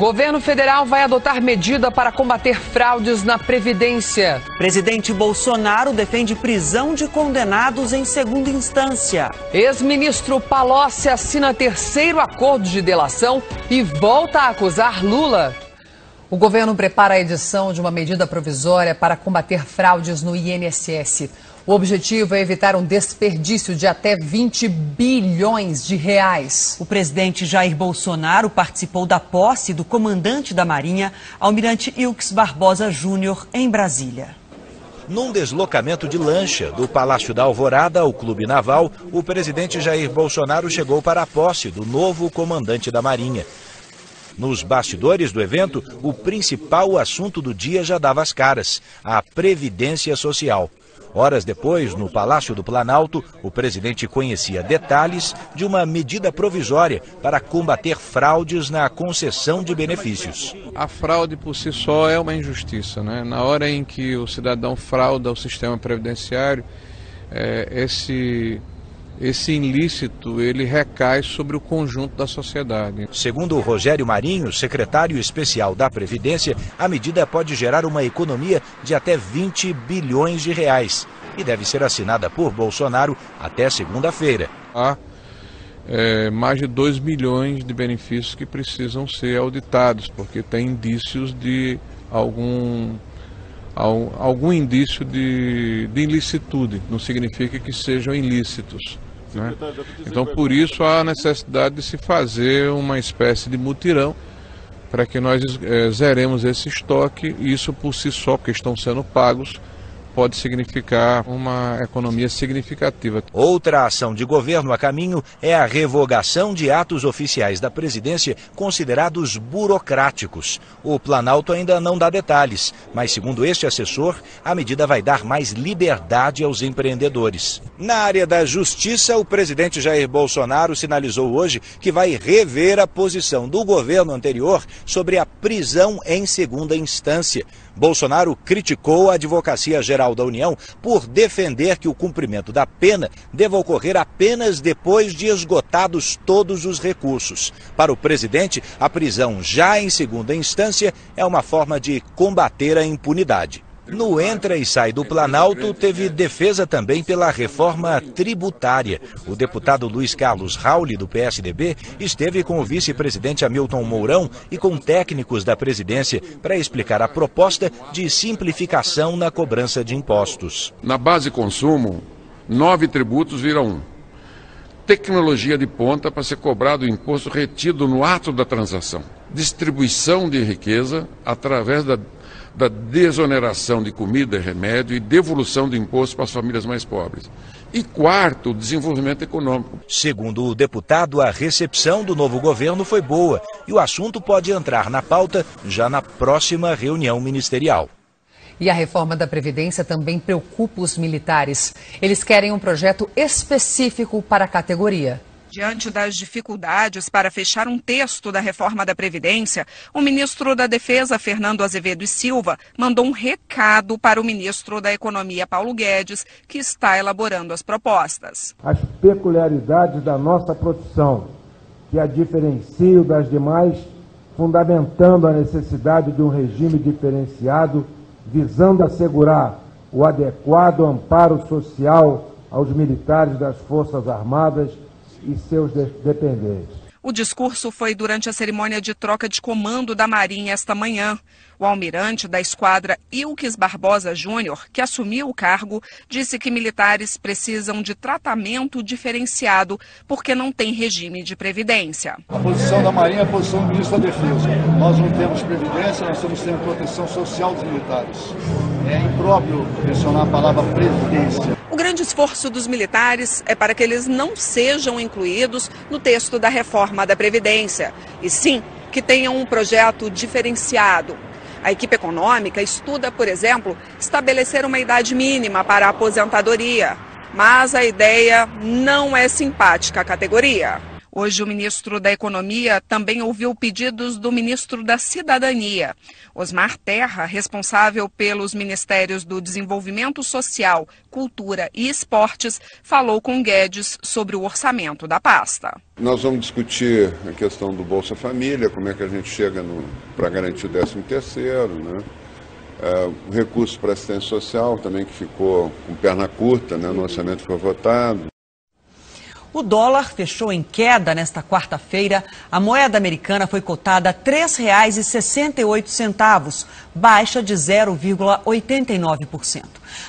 Governo federal vai adotar medida para combater fraudes na Previdência. Presidente Bolsonaro defende prisão de condenados em segunda instância. Ex-ministro Palocci assina terceiro acordo de delação e volta a acusar Lula. O governo prepara a edição de uma medida provisória para combater fraudes no INSS. O objetivo é evitar um desperdício de até 20 bilhões de reais. O presidente Jair Bolsonaro participou da posse do comandante da Marinha, almirante Ilques Barbosa Júnior, em Brasília. Num deslocamento de lancha do Palácio da Alvorada ao Clube Naval, o presidente Jair Bolsonaro chegou para a posse do novo comandante da Marinha. Nos bastidores do evento, o principal assunto do dia já dava as caras: a Previdência Social. Horas depois, no Palácio do Planalto, o presidente conhecia detalhes de uma medida provisória para combater fraudes na concessão de benefícios. A fraude por si só é uma injustiça, né? Na hora em que o cidadão frauda o sistema previdenciário, esse ilícito ele recai sobre o conjunto da sociedade. Segundo o Rogério Marinho, secretário especial da Previdência, a medida pode gerar uma economia de até 20 bilhões de reais e deve ser assinada por Bolsonaro até segunda-feira. Há mais de 2 milhões de benefícios que precisam ser auditados, porque tem indícios de algum indício de ilicitude, não significa que sejam ilícitos, né? Então, por isso, há necessidade de se fazer uma espécie de mutirão para que nós zeremos esse estoque, e isso por si só, porque estão sendo pagos, pode significar uma economia significativa. Outra ação de governo a caminho é a revogação de atos oficiais da presidência considerados burocráticos. O Planalto ainda não dá detalhes, mas segundo este assessor, a medida vai dar mais liberdade aos empreendedores. Na área da justiça, o presidente Jair Bolsonaro sinalizou hoje que vai rever a posição do governo anterior sobre a prisão em segunda instância. Bolsonaro criticou a Advocacia Geral da União por defender que o cumprimento da pena deva ocorrer apenas depois de esgotados todos os recursos. Para o presidente, a prisão já em segunda instância é uma forma de combater a impunidade. No entra e sai do Planalto, teve defesa também pela reforma tributária. O deputado Luiz Carlos Rauli, do PSDB, esteve com o vice-presidente Hamilton Mourão e com técnicos da presidência para explicar a proposta de simplificação na cobrança de impostos. Na base consumo, 9 tributos viram 1. Tecnologia de ponta para ser cobrado o imposto retido no ato da transação. Distribuição de riqueza através da desoneração de comida e remédio e devolução de imposto para as famílias mais pobres. E quarto, o desenvolvimento econômico. Segundo o deputado, a recepção do novo governo foi boa e o assunto pode entrar na pauta já na próxima reunião ministerial. E a reforma da Previdência também preocupa os militares. Eles querem um projeto específico para a categoria. Diante das dificuldades para fechar um texto da reforma da Previdência, o ministro da Defesa, Fernando Azevedo e Silva, mandou um recado para o ministro da Economia, Paulo Guedes, que está elaborando as propostas. As peculiaridades da nossa profissão, que a diferenciam das demais, fundamentando a necessidade de um regime diferenciado, visando assegurar o adequado amparo social aos militares das Forças Armadas e seus dependentes. O discurso foi durante a cerimônia de troca de comando da Marinha esta manhã. O almirante da esquadra Ilques Barbosa Júnior, que assumiu o cargo, disse que militares precisam de tratamento diferenciado porque não tem regime de previdência. A posição da Marinha é a posição do ministro da Defesa. Nós não temos previdência, nós estamos tendo proteção social dos militares. É impróprio mencionar a palavra previdência. O grande esforço dos militares é para que eles não sejam incluídos no texto da reforma da Previdência, e sim que tenham um projeto diferenciado. A equipe econômica estuda, por exemplo, estabelecer uma idade mínima para a aposentadoria, mas a ideia não é simpática à categoria. Hoje, o ministro da Economia também ouviu pedidos do ministro da Cidadania. Osmar Terra, responsável pelos Ministérios do Desenvolvimento Social, Cultura e Esportes, falou com Guedes sobre o orçamento da pasta. Nós vamos discutir a questão do Bolsa Família, como é que a gente chega para garantir o 13º, né? O recurso para assistência social também, que ficou com perna curta, né, no orçamento que foi votado. O dólar fechou em queda nesta quarta-feira. A moeda americana foi cotada a R$ 3,68, baixa de 0,89%.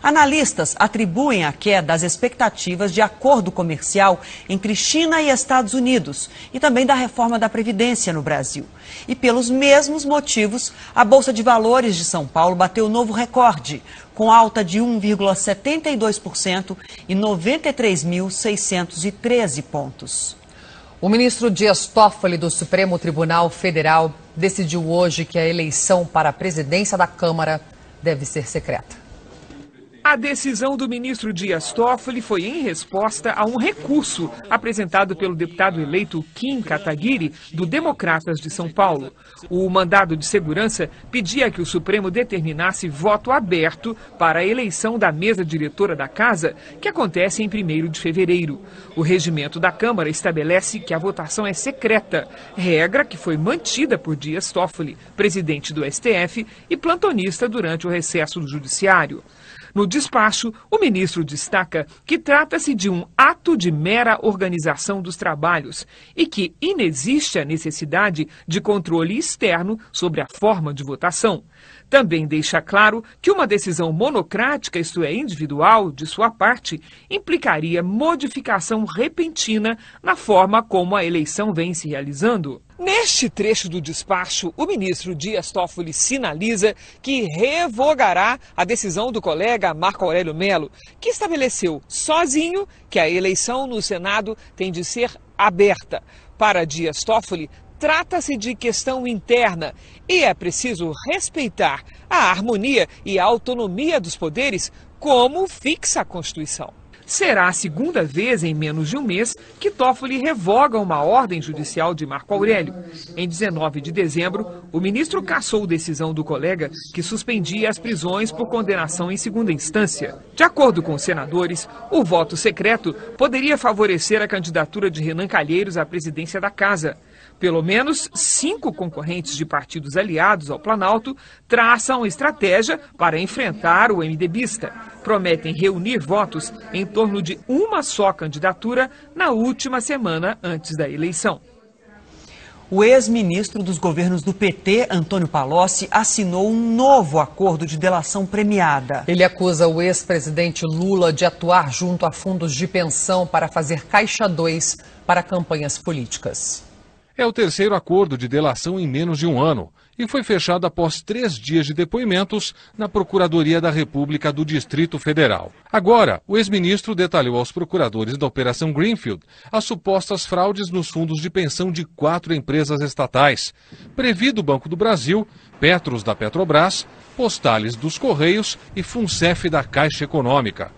Analistas atribuem a queda às expectativas de acordo comercial entre China e Estados Unidos e também da reforma da Previdência no Brasil. E pelos mesmos motivos, a Bolsa de Valores de São Paulo bateu novo recorde, com alta de 1,72% e 93.613 pontos. O ministro Dias Toffoli, do Supremo Tribunal Federal, decidiu hoje que a eleição para a presidência da Câmara deve ser secreta. A decisão do ministro Dias Toffoli foi em resposta a um recurso apresentado pelo deputado eleito Kim Kataguiri, do Democratas de São Paulo. O mandado de segurança pedia que o Supremo determinasse voto aberto para a eleição da mesa diretora da Casa, que acontece em 1º de fevereiro. O regimento da Câmara estabelece que a votação é secreta, regra que foi mantida por Dias Toffoli, presidente do STF e plantonista durante o recesso do Judiciário. No despacho, o ministro destaca que trata-se de um ato de mera organização dos trabalhos e que inexiste a necessidade de controle externo sobre a forma de votação. Também deixa claro que uma decisão monocrática, isto é, individual, de sua parte, implicaria modificação repentina na forma como a eleição vem se realizando. Neste trecho do despacho, o ministro Dias Toffoli sinaliza que revogará a decisão do colega Marco Aurélio Mello, que estabeleceu sozinho que a eleição no Senado tem de ser aberta. Para Dias Toffoli, trata-se de questão interna e é preciso respeitar a harmonia e a autonomia dos poderes, como fixa a Constituição. Será a segunda vez em menos de um mês que Toffoli revoga uma ordem judicial de Marco Aurélio. Em 19 de dezembro, o ministro cassou decisão do colega que suspendia as prisões por condenação em segunda instância. De acordo com os senadores, o voto secreto poderia favorecer a candidatura de Renan Calheiros à presidência da Casa. Pelo menos 5 concorrentes de partidos aliados ao Planalto traçam estratégia para enfrentar o MDBista. Prometem reunir votos em torno de uma só candidatura na última semana antes da eleição. O ex-ministro dos governos do PT, Antônio Palocci, assinou um novo acordo de delação premiada. Ele acusa o ex-presidente Lula de atuar junto a fundos de pensão para fazer caixa 2 para campanhas políticas. É o terceiro acordo de delação em menos de um ano e foi fechado após 3 dias de depoimentos na Procuradoria da República do Distrito Federal. Agora, o ex-ministro detalhou aos procuradores da Operação Greenfield as supostas fraudes nos fundos de pensão de 4 empresas estatais: Previ do Banco do Brasil, Petros da Petrobras, Postales dos Correios e Funcef da Caixa Econômica.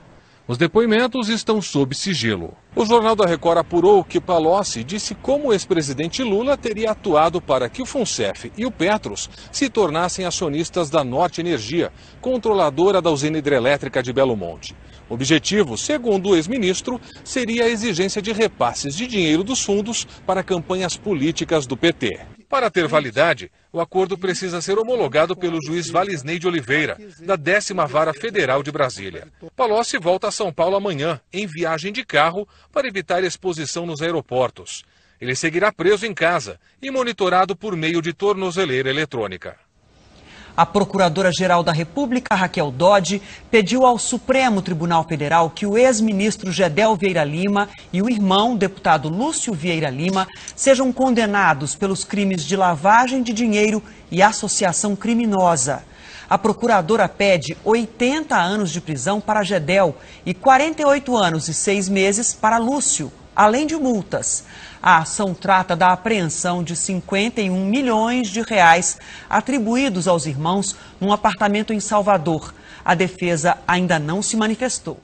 Os depoimentos estão sob sigilo. O Jornal da Record apurou que Palocci disse como o ex-presidente Lula teria atuado para que o Funcef e o Petros se tornassem acionistas da Norte Energia, controladora da usina hidrelétrica de Belo Monte. O objetivo, segundo o ex-ministro, seria a exigência de repasses de dinheiro dos fundos para campanhas políticas do PT. Para ter validade, o acordo precisa ser homologado pelo juiz Valisney de Oliveira, da 10ª Vara Federal de Brasília. Palocci volta a São Paulo amanhã, em viagem de carro, para evitar exposição nos aeroportos. Ele seguirá preso em casa e monitorado por meio de tornozeleira eletrônica. A Procuradora-Geral da República, Raquel Dodge, pediu ao Supremo Tribunal Federal que o ex-ministro Gedel Vieira Lima e o irmão, deputado Lúcio Vieira Lima, sejam condenados pelos crimes de lavagem de dinheiro e associação criminosa. A procuradora pede 80 anos de prisão para Gedel e 48 anos e 6 meses para Lúcio, além de multas. A ação trata da apreensão de 51 milhões de reais atribuídos aos irmãos num apartamento em Salvador. A defesa ainda não se manifestou.